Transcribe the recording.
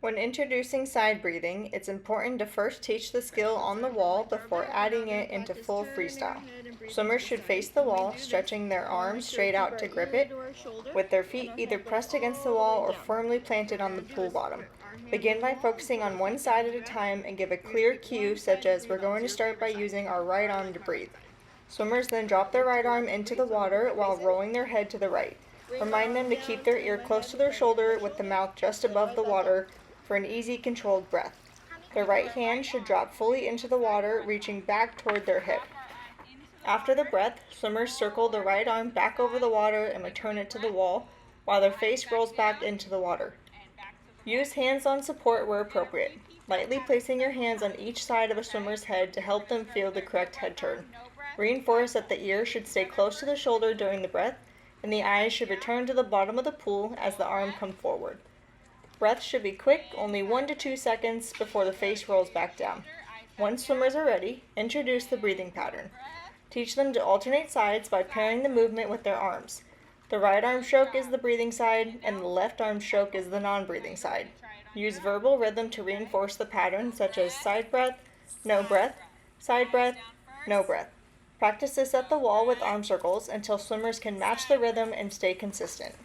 When introducing side breathing, it's important to first teach the skill on the wall before adding it into full freestyle. Swimmers should face the wall, stretching their arms straight out to grip it, with their feet either pressed against the wall or firmly planted on the pool bottom. Begin by focusing on one side at a time and give a clear cue, such as, "We're going to start by using our right arm to breathe." Swimmers then drop their right arm into the water while rolling their head to the right. Remind them to keep their ear close to their shoulder with the mouth just above the water for an easy, controlled breath. Their right hand should drop fully into the water, reaching back toward their hip. After the breath, swimmers circle the right arm back over the water and return it to the wall, while their face rolls back into the water. Use hands-on support where appropriate, lightly placing your hands on each side of a swimmer's head to help them feel the correct head turn. Reinforce that the ear should stay close to the shoulder during the breath, and the eyes should return to the bottom of the pool as the arm comes forward. Breath should be quick, only 1 to 2 seconds before the face rolls back down. Once swimmers are ready, introduce the breathing pattern. Teach them to alternate sides by pairing the movement with their arms. The right arm stroke is the breathing side, and the left arm stroke is the non-breathing side. Use verbal rhythm to reinforce the pattern, such as side breath, no breath, side breath, no breath. Practice this at the wall with arm circles until swimmers can match the rhythm and stay consistent.